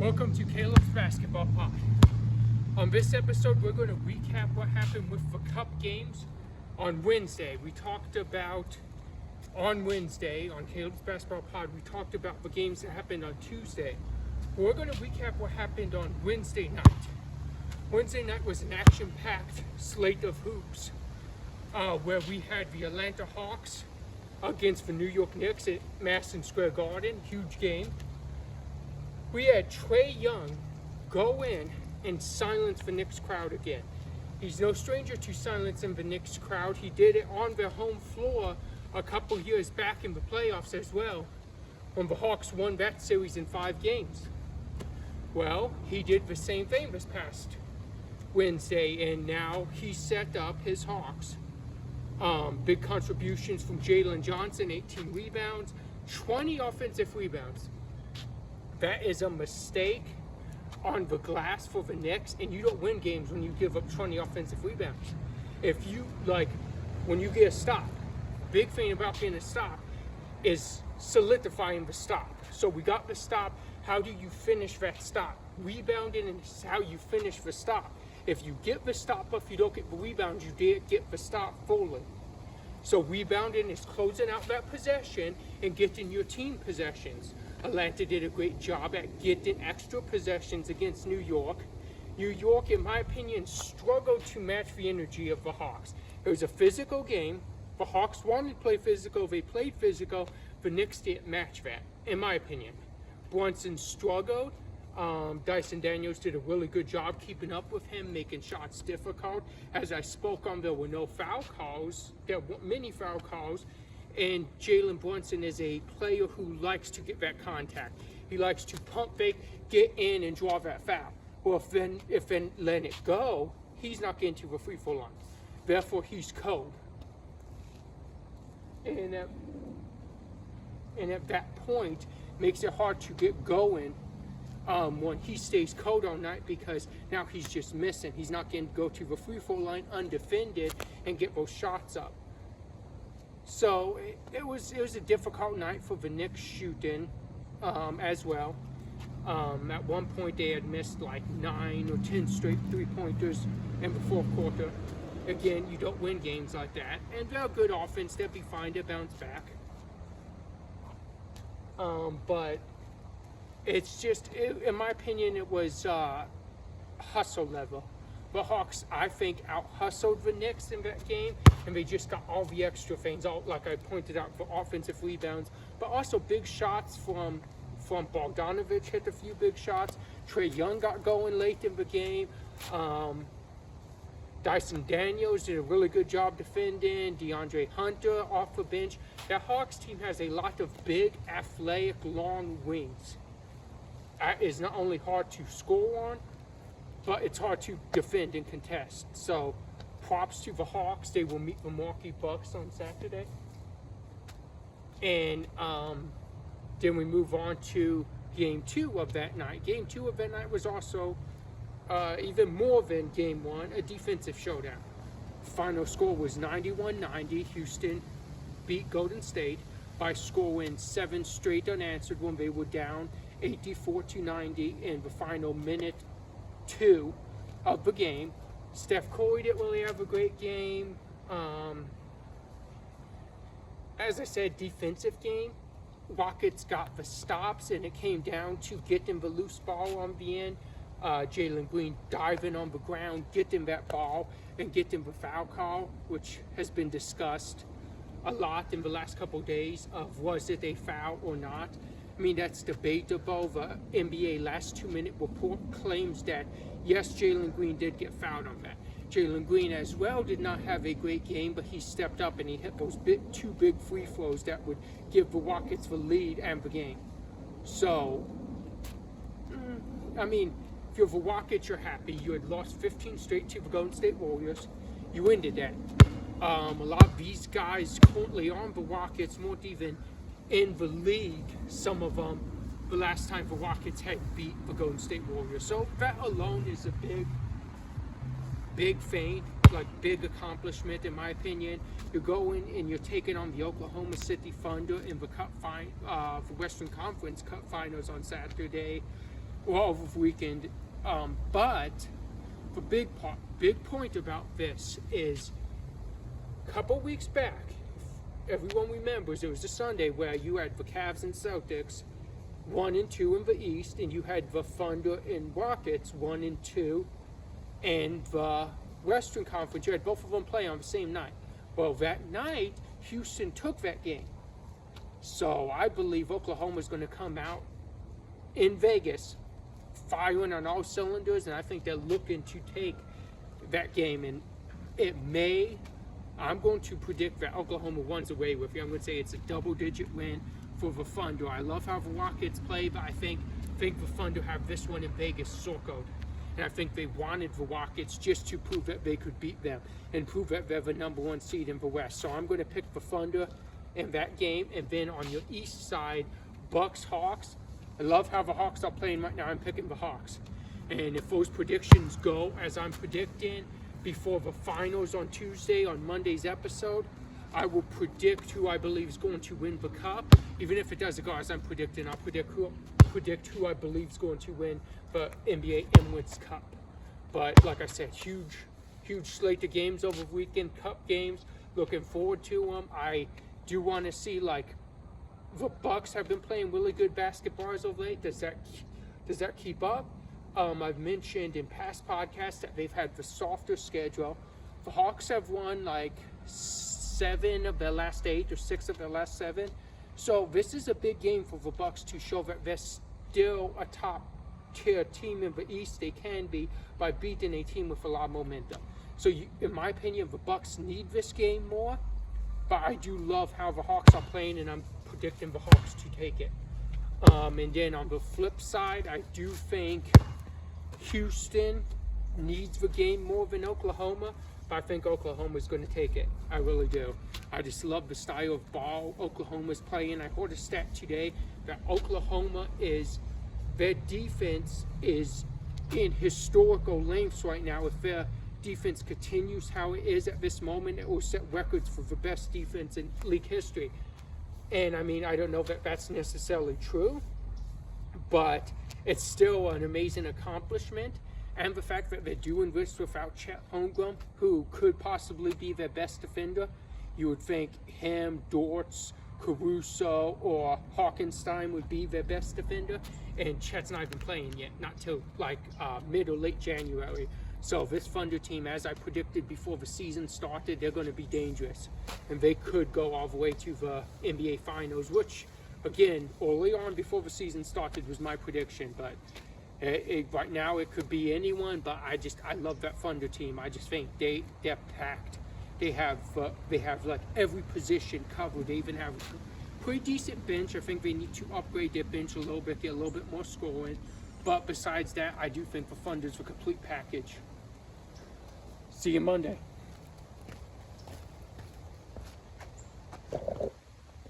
Welcome to Caleb's Basketball Pod. On this episode, we're going to recap what happened with the Cup games on Wednesday. On Caleb's Basketball Pod, we talked about the games that happened on Tuesday. We're going to recap what happened on Wednesday night. Wednesday night was an action-packed slate of hoops where we had the Atlanta Hawks against the New York Knicks at Madison Square Garden. Huge game. We had Trae Young go in and silence the Knicks crowd again. He's no stranger to silencing the Knicks crowd. He did it on their home floor a couple years back in the playoffs as well, when the Hawks won that series in 5 games. Well, he did the same thing this past Wednesday, and now he set up his Hawks. Big contributions from Jalen Johnson, 18 rebounds, 20 offensive rebounds. That is a mistake on the glass for the Knicks, and you don't win games when you give up 20 offensive rebounds. If you, when you get a stop, big thing about getting a stop is solidifying the stop. So we got the stop. How do you finish that stop? Rebounding is how you finish the stop. If you get the stop, but if you don't get the rebound, you did get the stop fully. So rebounding is closing out that possession and getting your team possessions. Atlanta did a great job at getting extra possessions against New York. New York, in my opinion, struggled to match the energy of the Hawks. It was a physical game. The Hawks wanted to play physical. They played physical. The Knicks didn't match that, in my opinion. Brunson struggled. Dyson Daniels did a really good job keeping up with him, making shots difficult. As I spoke on, there were no foul calls. There were many foul calls. And Jalen Brunson is a player who likes to get that contact. He likes to pump fake, get in, and draw that foul. Well, if then let it go, he's not getting to the free throw line. Therefore, he's cold. And at that point, makes it hard to get going when he stays cold all night, because now he's just missing. He's not getting to go to the free throw line undefended and get those shots up. So it was a difficult night for the Knicks shooting as well. At one point they had missed like 9 or 10 straight 3-pointers in the fourth quarter. Again, you don't win games like that. And they're a good offense. They'll be fine to bounce back. But it's just, in my opinion, it was hustle level. The Hawks, I think, out-hustled the Knicks in that game, and they just got all the extra things, like I pointed out, for offensive rebounds, but also big shots from Bogdanovic, hit a few big shots. Trae Young got going late in the game. Dyson Daniels did a really good job defending. DeAndre Hunter off the bench. That Hawks team has a lot of big, athletic, long wings. That is not only hard to score on, but it's hard to defend and contest. So props to the Hawks. They will meet the Milwaukee Bucks on Saturday. And then we move on to Game 2 of that night. Game 2 of that night was also, even more than Game 1, a defensive showdown. Final score was 91-90. Houston beat Golden State by scoring 7 straight unanswered when they were down 84-90 in the final minute 2 of the game. Steph Curry didn't really have a great game. As I said, defensive game. Rockets got the stops, and it came down to getting the loose ball on the end. Jalen Green diving on the ground, getting that ball, and getting the foul call, which has been discussed a lot in the last couple of days of was it a foul or not. I mean, that's debatable. The NBA last 2-minute report claims that, yes, Jalen Green did get fouled on that. Jalen Green as well did not have a great game, but he stepped up and he hit those 2 big free throws that would give the Rockets the lead and the game. So, I mean, if you're the Rockets, you're happy. You had lost 15 straight to the Golden State Warriors. You ended that. A lot of these guys currently on the Rockets weren't even in the league, some of them, the last time the Rockets had beat the Golden State Warriors. So that alone is a big thing, big accomplishment in my opinion. You're going and you're taking on the Oklahoma City Thunder in the Western Conference Cup Finals on Saturday. well, over the weekend. But the big point about this is a couple weeks back, everyone remembers it was a Sunday where you had the Cavs and Celtics 1 and 2 in the East, and you had the Thunder and Rockets 1 and 2 in the Western Conference. You had both of them play on the same night. Well, that night, Houston took that game. So I believe Oklahoma is going to come out in Vegas firing on all cylinders, and I think they're looking to take that game. And I'm going to predict that Oklahoma runs away with it. I'm going to say it's a double-digit win for the Thunder. I love how the Rockets play, but I think the Thunder have this one in Vegas circled. And I think they wanted the Rockets just to prove that they could beat them and prove that they're the number 1 seed in the West. So I'm going to pick the Thunder in that game. And then on your East side, Bucks-Hawks. I love how the Hawks are playing right now. I'm picking the Hawks. And if those predictions go as I'm predicting before the finals on Tuesday on Monday's episode, I will predict who I believe is going to win the cup. Even if it doesn't go as I'm predicting, I'll predict who I believe is going to win the NBA Emirates Cup. But like I said, huge slate of games over the weekend, cup games. Looking forward to them. I do want to see, like, the Bucks have been playing really good basketball as of late. Does that keep up? I've mentioned in past podcasts that they've had the softer schedule. The Hawks have won like 7 of their last 8 or 6 of their last 7. So this is a big game for the Bucks to show that they're still a top-tier team in the East. They can be by beating a team with a lot of momentum. So in my opinion, the Bucks need this game more. But I do love how the Hawks are playing, and I'm predicting the Hawks to take it. And then on the flip side, I do think Houston needs the game more than Oklahoma, but I think Oklahoma is going to take it. I really do. I just love the style of ball Oklahoma's playing. I heard a stat today that their defense is in historical lengths right now. If their defense continues how it is at this moment, it will set records for the best defense in league history. And I mean, I don't know that that's necessarily true, but it's still an amazing accomplishment. And the fact that they're doing this without Chet Holmgren, who could possibly be their best defender. You would think him, Dortz, Caruso, or Hawkenstein would be their best defender. And Chet's not even playing yet, not till like mid or late January. So this Thunder team, as I predicted before the season started, they're going to be dangerous. And they could go all the way to the NBA Finals, which, again, early on before the season started was my prediction. But right now it could be anyone, but I love that Thunder team. I just think they're packed. They have like every position covered. They even have a pretty decent bench. I think they need to upgrade their bench a little bit, get a little bit more scoring. But besides that, I do think the Thunder's a complete package. See you Monday.